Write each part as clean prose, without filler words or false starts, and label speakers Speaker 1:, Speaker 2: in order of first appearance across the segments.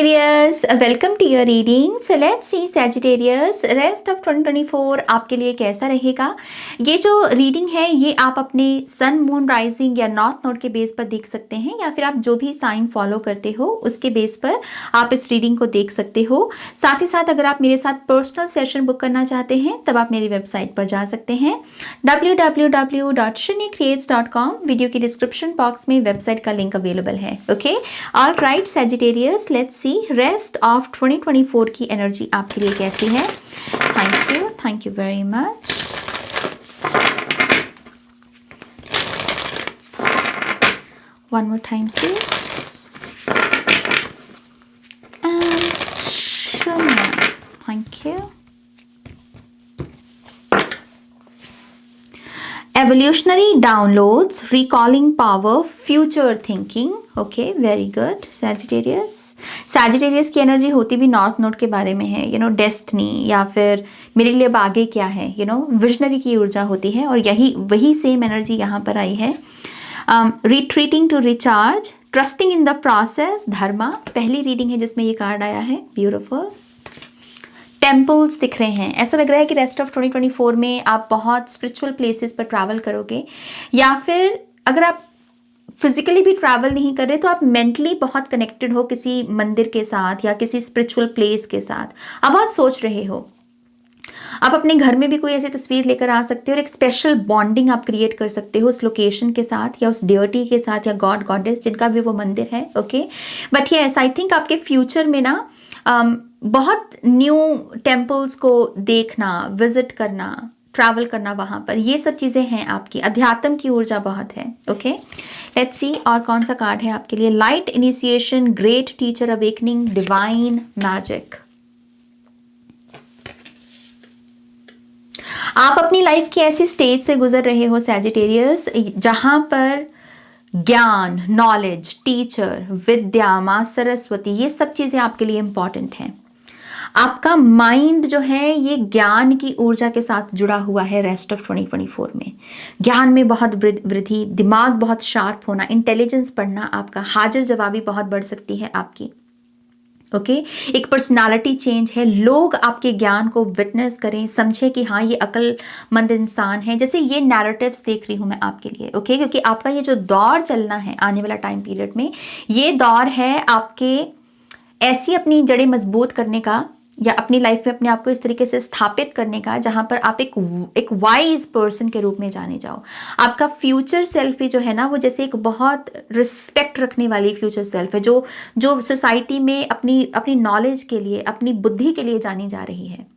Speaker 1: Sagittarius, welcome to your reading. So let's see Sagittarius, rest of 2024 आपके लिए कैसा रहेगा। ये जो रीडिंग है ये आप अपने सन मून राइजिंग या नॉर्थ नोड के बेस पर देख सकते हैं, या फिर आप जो भी साइन फॉलो करते हो उसके बेस पर आप इस रीडिंग को देख सकते हो। साथ ही साथ अगर आप मेरे साथ पर्सनल सेशन बुक करना चाहते हैं तब आप मेरी वेबसाइट पर जा सकते हैं www.shunnycreates.com। वीडियो की डिस्क्रिप्शन बॉक्स में वेबसाइट का लिंक अवेलेबल है। Okay, alright Sagittarius, let's see rest of 2024 की एनर्जी आपके लिए कैसी है। Thank you very much. One more time please. And Shunya, thank you. Evolutionary downloads, recalling power, future thinking. Okay, very good Sagittarius. Sagittarius की energy होती भी north node के बारे में है, डेस्टिनी या फिर मेरे लिए अब आगे क्या है, विजनरी की ऊर्जा होती है, और वही सेम एनर्जी यहाँ पर आई है। Retreating to recharge, trusting in the process, Dharma पहली रीडिंग है जिसमें ये कार्ड आया है। ब्यूटिफुल। टेम्पल्स दिख रहे हैं। ऐसा लग रहा है कि रेस्ट ऑफ 2024 में आप बहुत स्पिरिचुअल प्लेसेस पर ट्रैवल करोगे, या फिर अगर आप फिजिकली भी ट्रैवल नहीं कर रहे तो आप मेंटली बहुत कनेक्टेड हो किसी मंदिर के साथ या किसी स्पिरिचुअल प्लेस के साथ। आप बहुत सोच रहे हो। आप अपने घर में भी कोई ऐसी तस्वीर लेकर आ सकते हो और एक स्पेशल बॉन्डिंग आप क्रिएट कर सकते हो उस लोकेशन के साथ या उस डियोटी के साथ या गॉड गॉडेस जिनका भी वो मंदिर है। Okay, but yes I think आपके फ्यूचर में ना बहुत न्यू टेम्पल्स को देखना, विजिट करना, ट्रैवल करना वहाँ पर, ये सब चीज़ें हैं आपकी। अध्यात्म की ऊर्जा बहुत है। ओके, लेट्स सी और कौन सा कार्ड है आपके लिए। Light initiation, great teacher awakening, divine magic. आप अपनी लाइफ की ऐसी स्टेज से गुजर रहे हो Sagittarius जहाँ पर ज्ञान, नॉलेज, टीचर, विद्या, माँ सरस्वती, ये सब चीज़ें आपके लिए इंपॉर्टेंट हैं। आपका माइंड जो है ये ज्ञान की ऊर्जा के साथ जुड़ा हुआ है। रेस्ट ऑफ 2024 में ज्ञान में बहुत वृद्धि, दिमाग बहुत शार्प होना, इंटेलिजेंस बढ़ना, आपका हाजिर जवाबी बहुत बढ़ सकती है आपकी। ओके, एक पर्सनालिटी चेंज है। लोग आपके ज्ञान को विटनेस करें, समझे कि हाँ ये अक्लमंद इंसान है। जैसे ये नैरेटिव्स देख रही हूँ मैं आपके लिए। ओके, क्योंकि आपका ये जो दौर चलना है आने वाला टाइम पीरियड में, ये दौर है आपके ऐसी अपनी जड़ें मजबूत करने का या अपनी लाइफ में अपने आप को इस तरीके से स्थापित करने का जहां पर आप एक वाइज पर्सन के रूप में जाने जाओ। आपका फ्यूचर सेल्फ भी जो है ना वो जैसे एक बहुत रिस्पेक्ट रखने वाली फ्यूचर सेल्फ है जो सोसाइटी में अपनी नॉलेज के लिए, अपनी बुद्धि के लिए जानी जा रही है।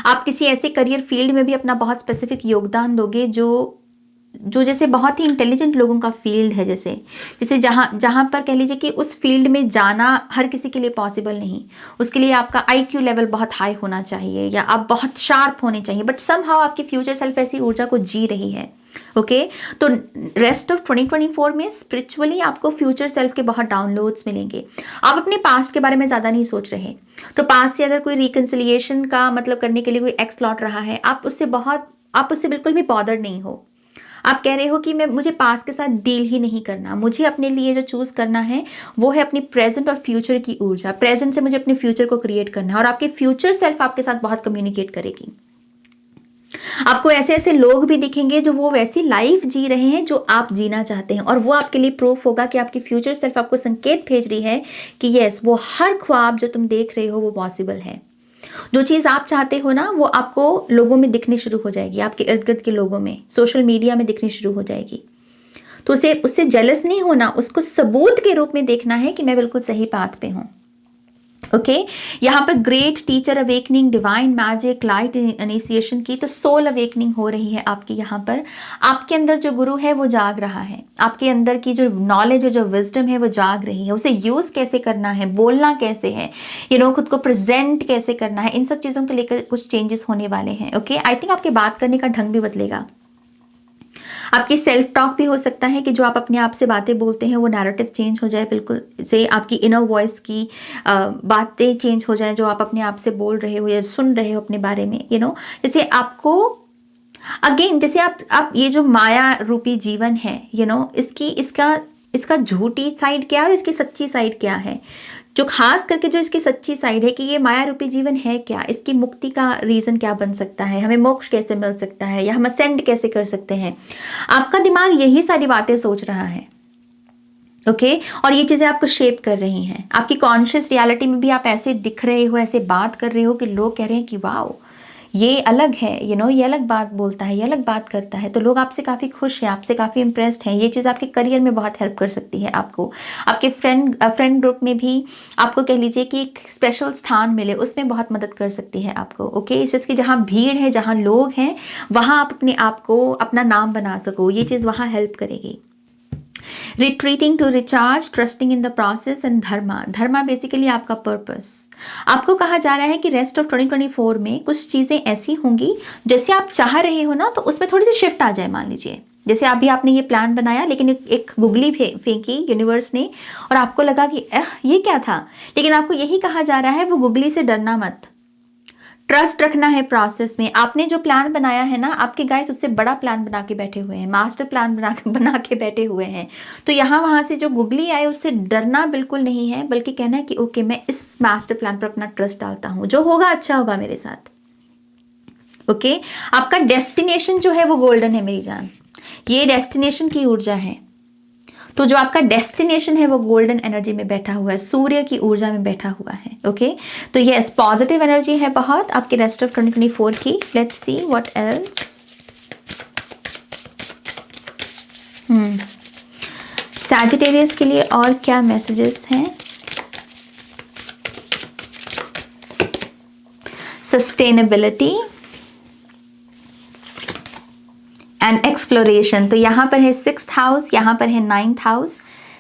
Speaker 1: आप किसी ऐसे करियर फील्ड में भी अपना बहुत स्पेसिफिक योगदान दोगे जो जैसे बहुत ही इंटेलिजेंट लोगों का फील्ड है, जैसे जहाँ पर कह लीजिए कि उस फील्ड में जाना हर किसी के लिए पॉसिबल नहीं। उसके लिए आपका IQ लेवल बहुत हाई होना चाहिए या आप बहुत शार्प होने चाहिए, बट समहाउ आपकी फ्यूचर सेल्फ ऐसी ऊर्जा को जी रही है। ओके, तो रेस्ट ऑफ 2024 में स्पिरिचुअली आपको फ्यूचर सेल्फ के बहुत डाउनलोड्स मिलेंगे। आप अपने पास्ट के बारे में ज़्यादा नहीं सोच रहे, तो पास्ट से अगर कोई रिकन्सिलिएशन का मतलब करने के लिए कोई एक्स लौट रहा है, आप उससे बिल्कुल भी बॉदर नहीं हो। आप कह रहे हो कि मुझे पास्ट के साथ डील ही नहीं करना, मुझे अपने लिए जो चूज करना है वो है अपनी प्रेजेंट और फ्यूचर की ऊर्जा। प्रेजेंट से मुझे अपने फ्यूचर को क्रिएट करना है, और आपके फ्यूचर सेल्फ आपके साथ बहुत कम्युनिकेट करेगी। आपको ऐसे ऐसे लोग भी दिखेंगे जो वो वैसी लाइफ जी रहे हैं जो आप जीना चाहते हैं, और वो आपके लिए प्रूफ होगा कि आपकी फ्यूचर सेल्फ आपको संकेत भेज रही है कि यस, वो हर ख्वाब जो तुम देख रहे हो वो पॉसिबल है। जो चीज़ आप चाहते हो ना वो आपको लोगों में दिखनी शुरू हो जाएगी, आपके इर्द गिर्द के लोगों में, सोशल मीडिया में दिखनी शुरू हो जाएगी। तो उससे जेलस नहीं होना, उसको सबूत के रूप में देखना है कि मैं बिल्कुल सही पाथ पे हूँ। ओके, यहाँ पर great teacher awakening, divine magic, light initiation की तो सोल अवेकनिंग हो रही है आपकी। यहाँ पर आपके अंदर जो गुरु है वो जाग रहा है, आपके अंदर की जो नॉलेज है, जो विजडम है वो जाग रही है। उसे यूज कैसे करना है, बोलना कैसे है, खुद को प्रेजेंट कैसे करना है, इन सब चीज़ों को लेकर कुछ चेंजेस होने वाले हैं। ओके, आई थिंक आपके बात करने का ढंग भी बदलेगा। आपकी सेल्फ टॉक भी हो सकता है कि जो आप अपने आप से बातें बोलते हैं वो नैरेटिव चेंज हो जाए, बिल्कुल से आपकी इनर वॉइस की बातें चेंज हो जाएं जो आप अपने आप से बोल रहे हो या सुन रहे हो अपने बारे में। जैसे आपको अगेन, जैसे आप ये जो माया रूपी जीवन है, इसका झूठी साइड क्या है और इसकी सच्ची साइड क्या है। जो खास करके जो इसकी सच्ची साइड है कि ये माया रूपी जीवन है क्या, इसकी मुक्ति का रीज़न क्या बन सकता है, हमें मोक्ष कैसे मिल सकता है, या हम असेंड कैसे कर सकते हैं, आपका दिमाग यही सारी बातें सोच रहा है। ओके और ये चीज़ें आपको शेप कर रही हैं। आपकी कॉन्शियस रियलिटी में भी आप ऐसे दिख रहे हो, ऐसे बात कर रहे हो कि लोग कह रहे हैं कि वाओ ये अलग है, ये अलग बात बोलता है, ये अलग बात करता है, तो लोग आपसे काफ़ी खुश हैं, आपसे काफ़ी इंप्रेस्ड हैं। ये चीज़ आपके करियर में बहुत हेल्प कर सकती है आपको। आपके फ्रेंड ग्रुप में भी आपको कह लीजिए कि एक स्पेशल स्थान मिले, उसमें बहुत मदद कर सकती है आपको। ओके इस चीज़ की जहाँ भीड़ है, जहाँ लोग हैं, वहाँ आप अपने आप को अपना नाम बना सको, ये चीज़ वहाँ हेल्प करेगी। Retreating to recharge, trusting in the process and dharma basically आपका पर्पस। आपको कहा जा रहा है कि रेस्ट ऑफ 2024 में कुछ चीज़ें ऐसी होंगी जैसे आप चाह रहे हो ना, तो उसमें थोड़ी सी शिफ्ट आ जाए। मान लीजिए जैसे अभी आपने ये प्लान बनाया, लेकिन एक गुगली फेंकी यूनिवर्स ने और आपको लगा कि ये क्या था, लेकिन आपको यही कहा जा रहा है वो गुगली से डरना मत, ट्रस्ट रखना है प्रोसेस में। आपने जो प्लान बनाया है ना, आपके गाइस उससे बड़ा प्लान बना के बैठे हुए हैं, मास्टर प्लान बना के बैठे हुए हैं। तो यहाँ वहाँ से जो गुगली आए उससे डरना बिल्कुल नहीं है, बल्कि कहना है कि ओके मैं इस मास्टर प्लान पर अपना ट्रस्ट डालता हूँ, जो होगा अच्छा होगा मेरे साथ। ओके आपका डेस्टिनेशन जो है वो गोल्डन है मेरी जान, ये डेस्टिनेशन की ऊर्जा है। तो जो आपका डेस्टिनेशन है वो गोल्डन एनर्जी में बैठा हुआ है, सूर्य की ऊर्जा में बैठा हुआ है। ओके तो ये पॉजिटिव एनर्जी है बहुत आपके रेस्ट ऑफ 2024 की। Let's see what else. Sagittarius के लिए और क्या मैसेजेस हैं? Sustainability and exploration. तो यहाँ पर है 6th हाउस, यहाँ पर है 9th हाउस।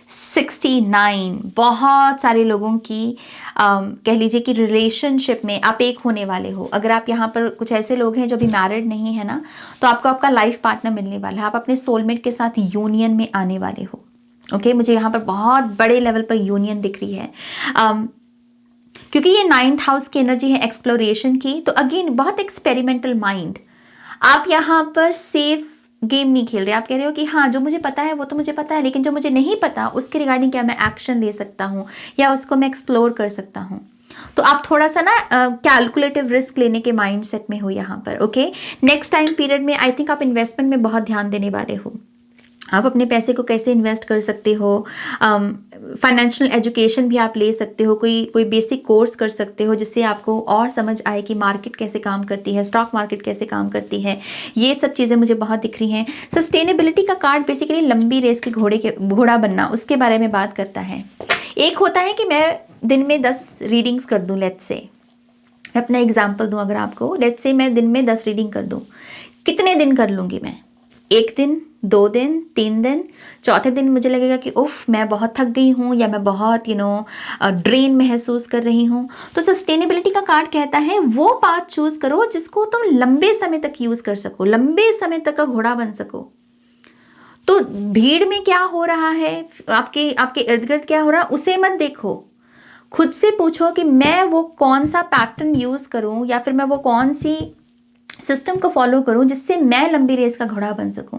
Speaker 1: 69 बहुत सारे लोगों की कह लीजिए कि रिलेशनशिप में आप एक होने वाले हो। अगर आप यहाँ पर कुछ ऐसे लोग हैं जो भी मैरिड नहीं है ना, तो आपको आपका लाइफ पार्टनर मिलने वाला है, आप अपने सोलमेट के साथ यूनियन में आने वाले हो। ओके मुझे यहाँ पर बहुत बड़े लेवल पर यूनियन दिख रही है। क्योंकि ये 9th हाउस की एनर्जी है एक्सप्लोरेशन की, तो अगेन बहुत एक्सपेरिमेंटल माइंड। आप यहाँ पर सेफ गेम नहीं खेल रहे, आप कह रहे हो कि हाँ जो मुझे पता है वो तो मुझे पता है, लेकिन जो मुझे नहीं पता उसके रिगार्डिंग क्या मैं एक्शन ले सकता हूँ या उसको मैं एक्सप्लोर कर सकता हूँ। तो आप थोड़ा सा ना कैलकुलेटिव रिस्क लेने के माइंडसेट में हो यहाँ पर। ओके नेक्स्ट टाइम पीरियड में आई थिंक आप इन्वेस्टमेंट में बहुत ध्यान देने वाले हो। आप अपने पैसे को कैसे इन्वेस्ट कर सकते हो, फाइनेंशियल एजुकेशन भी आप ले सकते हो, कोई बेसिक कोर्स कर सकते हो जिससे आपको और समझ आए कि मार्केट कैसे काम करती है, स्टॉक मार्केट कैसे काम करती है। ये सब चीज़ें मुझे बहुत दिख रही हैं। सस्टेनेबिलिटी का कार्ड बेसिकली लंबी रेस के घोड़ा बनना, उसके बारे में बात करता है। एक होता है कि मैं दिन में 10 रीडिंग्स कर दूँ, लेट्स से मैं अपना एग्जाम्पल दूँ अगर आपको, लेट्स से मैं दिन में 10 रीडिंग कर दूँ। कितने दिन कर लूँगी मैं? 1 दिन, 2 दिन, 3 दिन, चौथे दिन मुझे लगेगा कि उफ मैं बहुत थक गई हूँ या मैं बहुत ड्रेन महसूस कर रही हूँ। तो सस्टेनेबिलिटी का कार्ड कहता है वो पाथ चूज करो जिसको तुम लंबे समय तक यूज कर सको, लंबे समय तक का घोड़ा बन सको। तो भीड़ में क्या हो रहा है, आपके इर्द गिर्द क्या हो रहा है, उसे मत देखो। खुद से पूछो कि मैं वो कौन सा पैटर्न यूज करूं या फिर मैं वो कौन सी सिस्टम को फॉलो करूं जिससे मैं लंबी रेस का घोड़ा बन सकूं,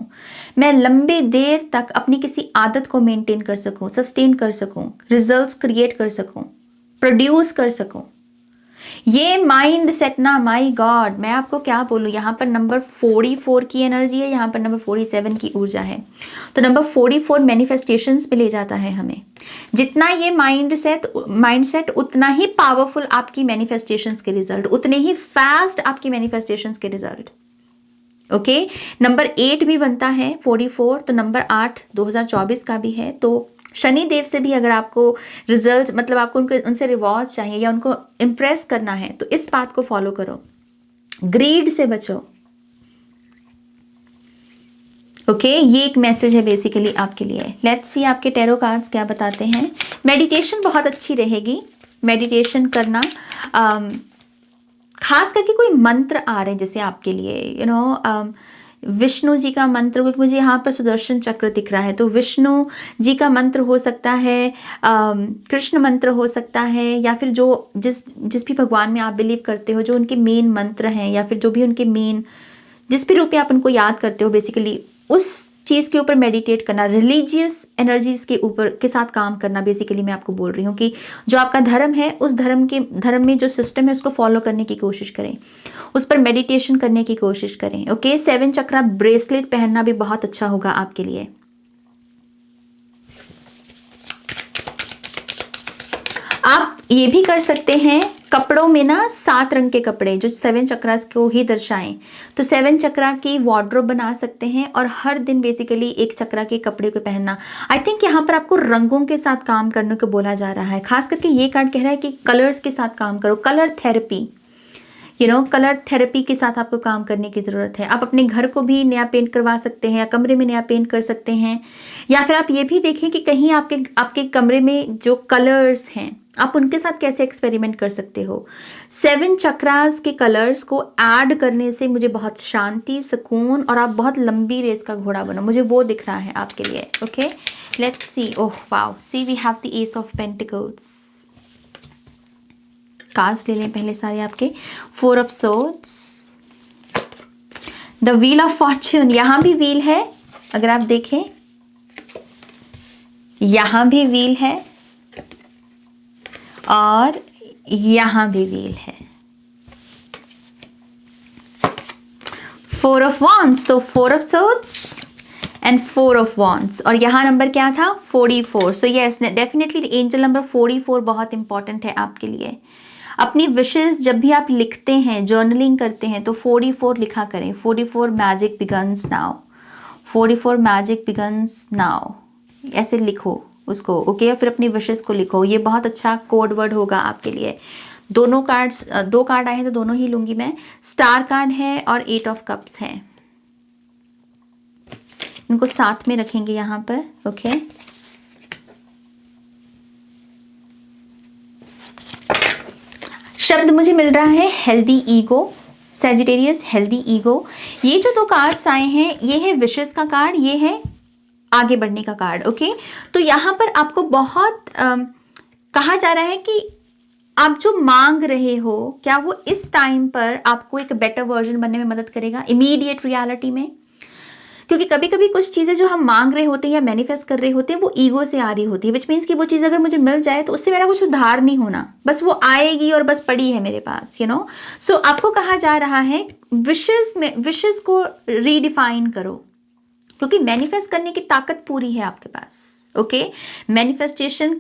Speaker 1: मैं लंबी देर तक अपनी किसी आदत को मेंटेन कर सकूं, सस्टेन कर सकूं, रिजल्ट्स क्रिएट कर सकूं, प्रोड्यूस कर सकूं। ये माइंड सेट ना, माय गॉड मैं आपको क्या बोलूं, यहाँ पर नंबर 44 की एनर्जी है, यहाँ पर नंबर 47 की ऊर्जा है। तो नंबर 44 मैनिफेस्टेशंस पे ले जाता है हमें। जितना ये माइंडसेट उतना ही पावरफुल आपकी मैनिफेस्टेशंस के रिजल्ट, उतने ही फास्ट आपकी मैनिफेस्टेशंस के रिजल्ट। ओके नंबर 8 भी बनता है 44, तो नंबर 8 2024 का भी है। तो शनि देव से भी अगर आपको रिजल्ट, मतलब आपको उनसे रिवॉर्ड चाहिए या उनको इम्प्रेस करना है, तो इस बात को फॉलो करो। ग्रीड से बचो। ओके ये एक मैसेज है बेसिकली आपके लिए। लेट्स सी आपके टैरो कार्ड्स क्या बताते हैं। मेडिटेशन बहुत अच्छी रहेगी, मेडिटेशन करना, खास करके कोई मंत्र आ रहे हैं जैसे आपके लिए विष्णु जी का मंत्र, क्योंकि मुझे यहाँ पर सुदर्शन चक्र दिख रहा है, तो विष्णु जी का मंत्र हो सकता है, कृष्ण मंत्र हो सकता है, या फिर जो जिस भी भगवान में आप बिलीव करते हो, जो उनके मेन मंत्र हैं, या फिर जो भी उनके मेन जिस भी रूप में आप उनको याद करते हो, बेसिकली उस चीज़ के ऊपर मेडिटेट करना, रिलीजियस एनर्जीज के ऊपर के साथ काम करना, बेसिकली मैं आपको बोल रही हूँ कि जो आपका धर्म है उस धर्म में जो सिस्टम है उसको फॉलो करने की कोशिश करें, उस पर मेडिटेशन करने की कोशिश करें। ओके, 7 चक्रा ब्रेसलेट पहनना भी बहुत अच्छा होगा आपके लिए। आप ये भी कर सकते हैं कपड़ों में ना 7 रंग के कपड़े जो 7 चक्रास को ही दर्शाएं, तो 7 चक्रा की वार्डरोब बना सकते हैं और हर दिन बेसिकली एक चक्रा के कपड़े को पहनना। आई थिंक यहाँ पर आपको रंगों के साथ काम करने को बोला जा रहा है, खास करके ये कार्ड कह रहा है कि कलर्स के साथ काम करो, कलर थेरेपी, कलर थेरेपी के साथ आपको काम करने की ज़रूरत है। आप अपने घर को भी नया पेंट करवा सकते हैं या कमरे में नया पेंट कर सकते हैं, या फिर आप ये भी देखें कि कहीं आपके कमरे में जो कलर्स हैं आप उनके साथ कैसे एक्सपेरिमेंट कर सकते हो। 7 चक्रास के कलर्स को ऐड करने से मुझे बहुत शांति, सुकून और आप बहुत लंबी रेस का घोड़ा बनो, मुझे वो दिख रहा है आपके लिए। Okay, let's see. Oh wow, see we have the ace of pentacles. Cards ले लें पहले सारे आपके। 4 of swords, the wheel of fortune, यहां भी व्हील है, अगर आप देखें यहां भी व्हील है और यहां भी व्हील है। 4 ऑफ वॉन्ड्स, तो 4 of swords and 4 of wands, और यहाँ नंबर क्या था 44। So yes, definitely angel number 44 बहुत इंपॉर्टेंट है आपके लिए। अपनी विशेस जब भी आप लिखते हैं, जर्नलिंग करते हैं, तो 44 लिखा करें। 44 magic begins now, 44 magic begins now, ऐसे लिखो उसको। ओके, फिर अपनी विशेस को लिखो, ये बहुत अच्छा कोड वर्ड होगा आपके लिए। दोनों कार्ड्स, 2 कार्ड आए हैं तो दोनों ही लूंगी मैं। स्टार कार्ड है और 8 ऑफ कप्स है, इनको साथ में रखेंगे यहाँ पर। ओके, शब्द मुझे मिल रहा है healthy ego, Sagittarius healthy ego. ये जो 2 कार्ड्स आए हैं ये है विशेस का कार्ड, ये है आगे बढ़ने का कार्ड। ओके, तो यहाँ पर आपको बहुत कहा जा रहा है कि आप जो मांग रहे हो क्या वो इस टाइम पर आपको एक बेटर वर्जन बनने में मदद करेगा इमीडिएट रियलिटी में। क्योंकि कभी कभी कुछ चीज़ें जो हम मांग रहे होते हैं या मैनिफेस्ट कर रहे होते हैं वो ईगो से आ रही होती है, विच मीन्स कि वो चीज़ अगर मुझे मिल जाए तो उससे मेरा कुछ उधार नहीं होना, बस वो आएगी और बस पड़ी है मेरे पास, सो आपको कहा जा रहा है विशेस को रीडिफाइन करो, क्योंकि मैनिफेस्ट करने की ताकत पूरी है आपके पास। ओके, मैनिफेस्टेशन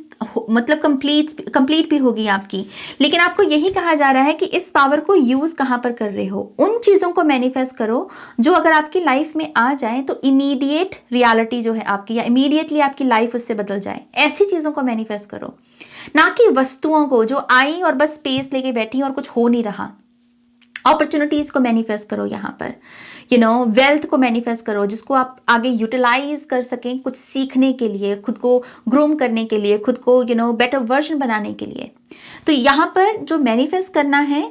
Speaker 1: मतलब कंप्लीट भी होगी आपकी, लेकिन आपको यही कहा जा रहा है कि इस पावर को यूज कहाँ पर कर रहे हो। उन चीज़ों को मैनिफेस्ट करो जो अगर आपकी लाइफ में आ जाए तो इमीडिएट रियलिटी जो है आपकी, या इमीडिएटली आपकी लाइफ उससे बदल जाए, ऐसी चीज़ों को मैनिफेस्ट करो, ना कि वस्तुओं को जो आई और बस स्पेस लेके बैठी और कुछ हो नहीं रहा। अपॉर्चुनिटीज को मैनिफेस्ट करो यहाँ पर, वेल्थ को मैनिफेस्ट करो जिसको आप आगे यूटिलाइज कर सकें कुछ सीखने के लिए, खुद को ग्रूम करने के लिए, खुद को बेटर वर्जन बनाने के लिए। तो यहाँ पर जो मैनिफेस्ट करना है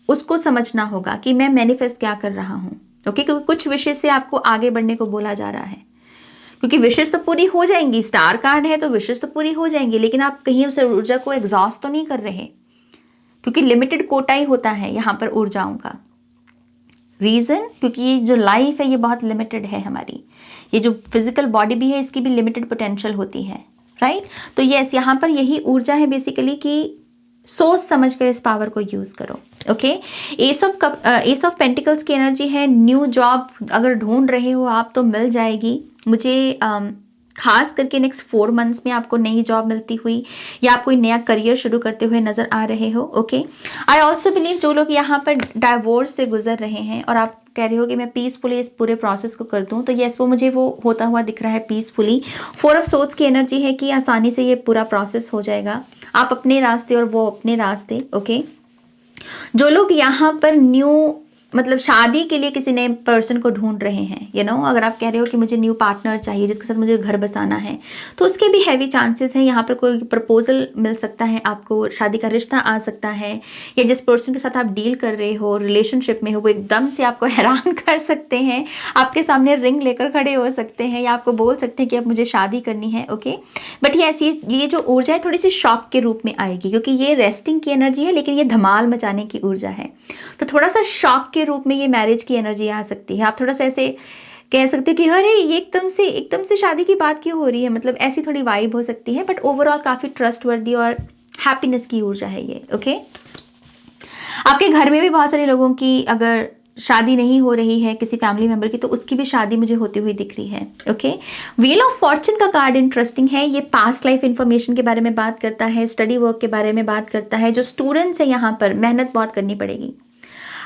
Speaker 1: उसको समझना होगा कि मैं मैनिफेस्ट क्या कर रहा हूँ। ओके, क्योंकि कुछ विषय से आपको आगे बढ़ने को बोला जा रहा है, क्योंकि विशेष तो पूरी हो जाएंगी, स्टार कार्ड है तो विशेष तो पूरी हो जाएंगी, लेकिन आप कहीं उस ऊर्जा को एग्जॉस्ट तो नहीं कर रहे, क्योंकि लिमिटेड कोटा ही होता है यहाँ पर ऊर्जाओं का। रीज़न, क्योंकि ये जो लाइफ है ये बहुत लिमिटेड है हमारी, ये जो फिजिकल बॉडी भी है इसकी भी लिमिटेड पोटेंशियल होती है, राइट। तो यस, यहाँ पर यही ऊर्जा है बेसिकली कि सोच समझ कर इस पावर को यूज करो। ओके, एस ऑफ पेंटिकल्स की एनर्जी है। न्यू जॉब अगर ढूंढ रहे हो आप तो मिल जाएगी, मुझे खास करके नेक्स्ट 4 मंथ्स में आपको नई जॉब मिलती हुई या आप कोई नया करियर शुरू करते हुए नजर आ रहे हो। ओके, आई ऑल्सो बिलीव जो लोग यहाँ पर डाइवोर्स से गुजर रहे हैं और आप कह रहे हो कि मैं पीसफुली इस पूरे प्रोसेस को कर दूं, तो यस, वो मुझे वो होता हुआ दिख रहा है पीसफुली। 4 ऑफ सोर्ड्स की एनर्जी है कि आसानी से ये पूरा प्रोसेस हो जाएगा, आप अपने रास्ते और वो अपने रास्ते। ओके, जो लोग यहाँ पर न्यू मतलब शादी के लिए किसी नए पर्सन को ढूंढ रहे हैं, अगर आप कह रहे हो कि मुझे न्यू पार्टनर चाहिए जिसके साथ मुझे घर बसाना है, तो उसके भी हैवी चांसेस हैं। यहाँ पर कोई प्रपोजल मिल सकता है, आपको शादी का रिश्ता आ सकता है, या जिस पर्सन के साथ आप डील कर रहे हो, रिलेशनशिप में हो, वो एकदम से आपको हैरान कर सकते हैं, आपके सामने रिंग लेकर खड़े हो सकते हैं या आपको बोल सकते हैं कि अब मुझे शादी करनी है। ओके, बट ये जो ऊर्जा है थोड़ी सी शॉक के रूप में आएगी, क्योंकि ये रेस्टिंग की एनर्जी है लेकिन ये धमाल मचाने की ऊर्जा है, तो थोड़ा सा शॉक के रूप में ये मैरिज की एनर्जी आ सकती है। आप थोड़ा सा ऐसे कह सकते हो कि अरे ये एकदम से शादी की बात क्यों हो रही है, मतलब ऐसी थोड़ी वाइब हो सकती है, बट ओवरऑल काफ़ी ट्रस्टवर्दी और हैप्पीनेस की ऊर्जा है ये। ओके, आपके घर में भी बहुत सारे लोगों की अगर शादी नहीं हो रही है किसी फैमिली मेंबर की, तो उसकी भी शादी मुझे होती हुई दिख रही है। ओके, व्हील ऑफ फॉर्चून का कार्ड इंटरेस्टिंग है, ये पास्ट लाइफ इंफॉर्मेशन के बारे में बात करता है, स्टडी वर्क के बारे में बात करता है। जो स्टूडेंट्स है यहाँ पर मेहनत बहुत करनी पड़ेगी।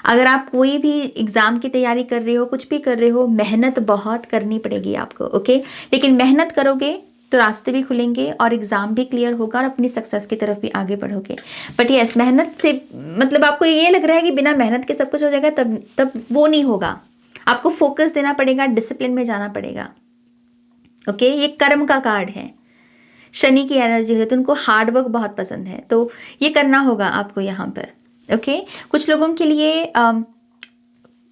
Speaker 1: अगर आप कोई भी एग्जाम की तैयारी कर रहे हो, कुछ भी कर रहे हो, मेहनत बहुत करनी पड़ेगी आपको। ओके, लेकिन मेहनत करोगे तो रास्ते भी खुलेंगे और एग्जाम भी क्लियर होगा और अपनी सक्सेस की तरफ भी आगे बढ़ोगे। बट यस, मेहनत से मतलब आपको ये लग रहा है कि बिना मेहनत के सब कुछ हो जाएगा, तब वो नहीं होगा। आपको फोकस देना पड़ेगा, डिसिप्लिन में जाना पड़ेगा। ओके, ये कर्म का कार्ड है, शनि की एनर्जी है, तो उनको हार्डवर्क बहुत पसंद है, तो ये करना होगा आपको यहाँ पर। ओके, कुछ लोगों के लिए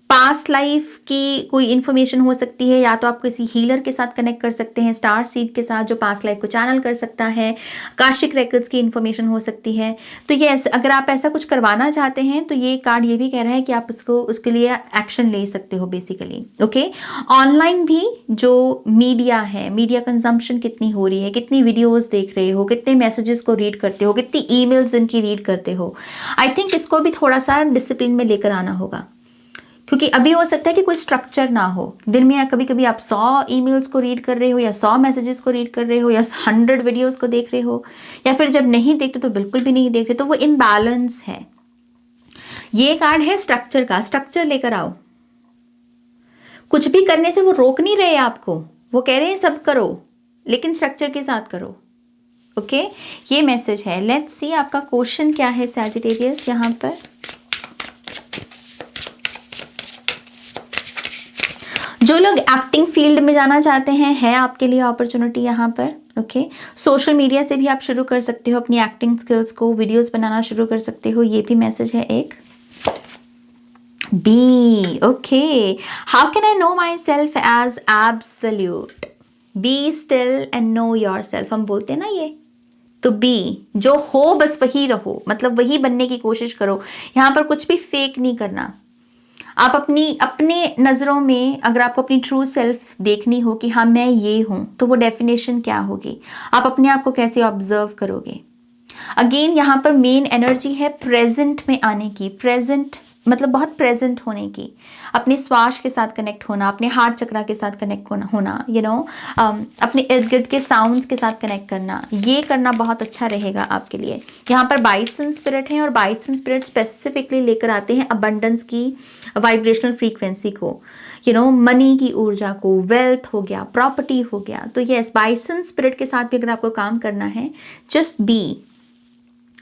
Speaker 1: पास्ट लाइफ की कोई इन्फॉर्मेशन हो सकती है, या तो आप किसी हीलर के साथ कनेक्ट कर सकते हैं, स्टार सीड के साथ जो पास्ट लाइफ को चैनल कर सकता है, काशिक रेकर्ड्स की इन्फॉर्मेशन हो सकती है। तो ये अगर आप ऐसा कुछ करवाना चाहते हैं तो ये कार्ड ये भी कह रहा है कि आप उसके लिए एक्शन ले सकते हो बेसिकली। ओके, ऑनलाइन भी जो मीडिया है, मीडिया कंजम्पशन कितनी हो रही है, कितनी वीडियोज देख रहे हो, कितने मैसेजेस को रीड करते हो, कितनी ईमेल्स इनकी रीड करते हो, आई थिंक इसको भी थोड़ा सा डिसिप्लिन में लेकर आना होगा। क्योंकि अभी हो सकता है कि कोई स्ट्रक्चर ना हो, दिन में कभी कभी आप 100 ईमेल्स को रीड कर रहे हो, या 100 मैसेजेस को रीड कर रहे हो, या 100 वीडियोस को देख रहे हो, या फिर जब नहीं देखते तो बिल्कुल भी नहीं देखते, तो वो इम्बैलेंस है। ये कार्ड है स्ट्रक्चर का, स्ट्रक्चर लेकर आओ। कुछ भी करने से वो रोक नहीं रहे आपको, वो कह रहे हैं सब करो लेकिन स्ट्रक्चर के साथ करो। ओके, ये मैसेज है। लेट्स सी आपका क्वेश्चन क्या है सैजिटेरियस यहाँ पर। जो लोग एक्टिंग फील्ड में जाना चाहते हैं, है आपके लिए अपॉर्चुनिटी यहाँ पर। ओके, सोशल मीडिया से भी आप शुरू कर सकते हो अपनी एक्टिंग स्किल्स को, वीडियोस बनाना शुरू कर सकते हो, ये भी मैसेज है एक। Be, okay, how can I know myself as absolute, be still and know yourself, हम बोलते हैं ना ये, तो बी, जो हो बस वही रहो, मतलब वही बनने की कोशिश करो। यहाँ पर कुछ भी फेक नहीं करना। आप अपने नज़रों में अगर आपको अपनी ट्रू सेल्फ देखनी हो कि हाँ मैं ये हूँ, तो वो डेफिनेशन क्या होगी, आप अपने आप को कैसे ऑब्जर्व करोगे। अगेन यहाँ पर मेन एनर्जी है प्रेजेंट में आने की, प्रेजेंट मतलब बहुत प्रेजेंट होने की, अपने श्वास के साथ कनेक्ट होना, अपने हार्ट चक्रा के साथ कनेक्ट होना, अपने इर्द गिर्द के साउंड्स के साथ कनेक्ट करना, ये करना बहुत अच्छा रहेगा आपके लिए। यहाँ पर बाइसन स्पिरिट हैं और बाइसन स्पिरिट स्पेसिफिकली लेकर आते हैं अबंडेंस की वाइब्रेशनल फ्रीक्वेंसी को, मनी की ऊर्जा को, वेल्थ हो गया, प्रॉपर्टी हो गया। तो यस, बाइसन स्पिरिट के साथ भी अगर आपको काम करना है, जस्ट बी,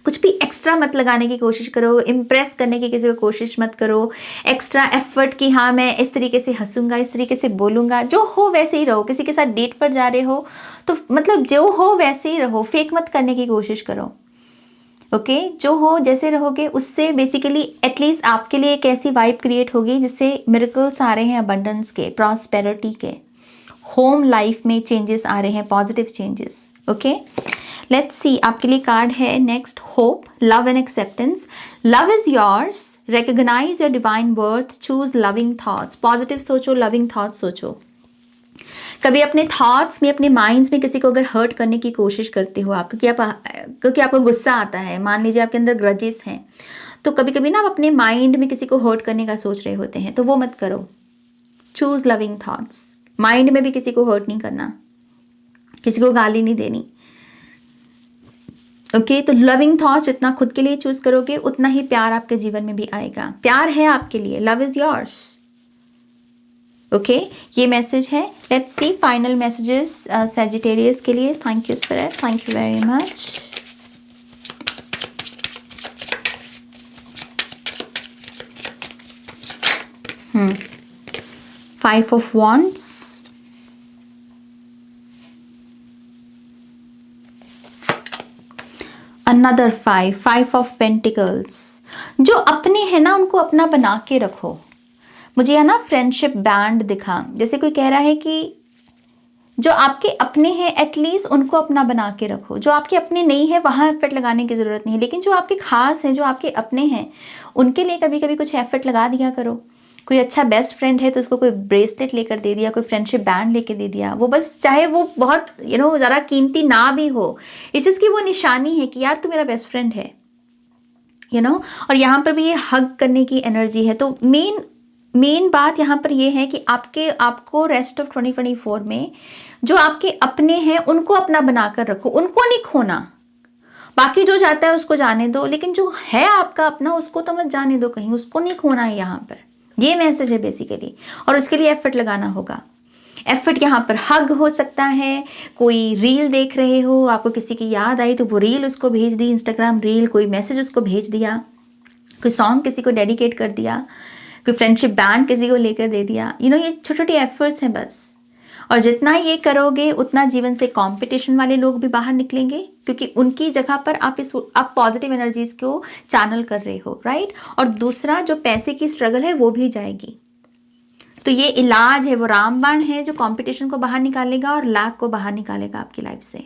Speaker 1: कुछ भी एक्स्ट्रा मत लगाने की कोशिश करो, इम्प्रेस करने की किसी को कोशिश मत करो, एक्स्ट्रा एफर्ट कि हाँ मैं इस तरीके से हंसूंगा, इस तरीके से बोलूँगा, जो हो वैसे ही रहो। किसी के साथ डेट पर जा रहे हो तो मतलब जो हो वैसे ही रहो, फेक मत करने की कोशिश करो। ओके, जो हो जैसे रहोगे उससे बेसिकली एटलीस्ट आपके लिए एक ऐसी वाइब क्रिएट होगी जिससे मिरेकल्स आ रहे हैं, अबंडेंस के, प्रॉस्पेरिटी के, होम लाइफ में चेंजेस आ रहे हैं, positive changes. Okay, let's see आपके लिए कार्ड है next, hope, love and acceptance. Love is yours, recognise your divine worth, choose loving thoughts. Positive सोचो, लविंग थॉट्स सोचो। कभी अपने थॉट्स में, अपने माइंड्स में किसी को अगर हर्ट करने की कोशिश करते हो आप, क्योंकि आपको गुस्सा आता है, मान लीजिए आपके अंदर ग्रजेस हैं, तो कभी कभी ना आप अपने माइंड में किसी को हर्ट करने का सोच रहे होते हैं, तो वो मत करो। चूज लविंग थॉट्स, माइंड में भी किसी को हर्ट नहीं करना, किसी को गाली नहीं देनी। ओके, तो लविंग थॉट्स जितना खुद के लिए चूज करोगे उतना ही प्यार आपके जीवन में भी आएगा। प्यार है आपके लिए, लव इज योर्स। ओके, ये मैसेज है। Let's see final messages Sagittarius के लिए। Thank you spirit, thank you very much. Five of wands, another five of pentacles. जो अपने हैं ना उनको अपना बना के रखो। मुझे यहाँ ना फ्रेंडशिप बैंड दिखा, जैसे कोई कह रहा है कि जो आपके अपने हैं एटलीस्ट उनको अपना बना के रखो। जो आपके अपने नहीं है वहाँ एफर्ट लगाने की ज़रूरत नहीं है, लेकिन जो आपके खास हैं, जो आपके अपने हैं, उनके लिए कभी कभी कुछ एफर्ट लगा दिया करो। कोई अच्छा बेस्ट फ्रेंड है तो उसको कोई ब्रेसलेट लेकर दे दिया, कोई फ्रेंडशिप बैंड लेके दे दिया, वो बस चाहे वो बहुत ज़रा कीमती ना भी हो, इस चीज़ की वो निशानी है कि यार तू मेरा बेस्ट फ्रेंड है, और यहाँ पर भी ये हग करने की एनर्जी है। तो मेन बात यहाँ पर ये है कि आपको रेस्ट ऑफ 2024 में जो आपके अपने हैं उनको अपना बनाकर रखो, उनको नहीं खोना। बाकी जो जाता है उसको जाने दो, लेकिन जो है आपका अपना उसको तो मत जाने दो कहीं, उसको नहीं खोना है यहाँ पर। ये मैसेज है बेसिकली, और उसके लिए एफर्ट लगाना होगा। एफर्ट यहाँ पर हग हो सकता है, कोई रील देख रहे हो, आपको किसी की याद आई तो वो रील उसको भेज दी, इंस्टाग्राम रील, कोई मैसेज उसको भेज दिया, कोई सॉन्ग किसी को डेडिकेट कर दिया, कोई फ्रेंडशिप बैंड किसी को लेकर दे दिया। ये छोटे छोटे एफर्ट्स हैं बस। और जितना ये करोगे उतना जीवन से कंपटीशन वाले लोग भी बाहर निकलेंगे, क्योंकि उनकी जगह पर आप पॉजिटिव एनर्जीज को चैनल कर रहे हो, राइट। और दूसरा जो पैसे की स्ट्रगल है वो भी जाएगी। तो ये इलाज है, वो रामबाण है जो कंपटीशन को बाहर निकालेगा और लैक को बाहर निकालेगा आपकी लाइफ से।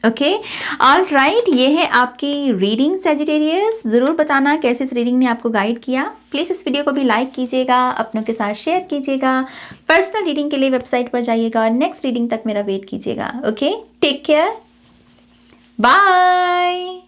Speaker 1: ओके, ऑल राइट, ये है आपकी रीडिंग सैजिटेरियस। ज़रूर बताना कैसे इस रीडिंग ने आपको गाइड किया। प्लीज़ इस वीडियो को भी लाइक कीजिएगा, अपनों के साथ शेयर कीजिएगा। पर्सनल रीडिंग के लिए वेबसाइट पर जाइएगा और नेक्स्ट रीडिंग तक मेरा वेट कीजिएगा। Okay, take care, bye.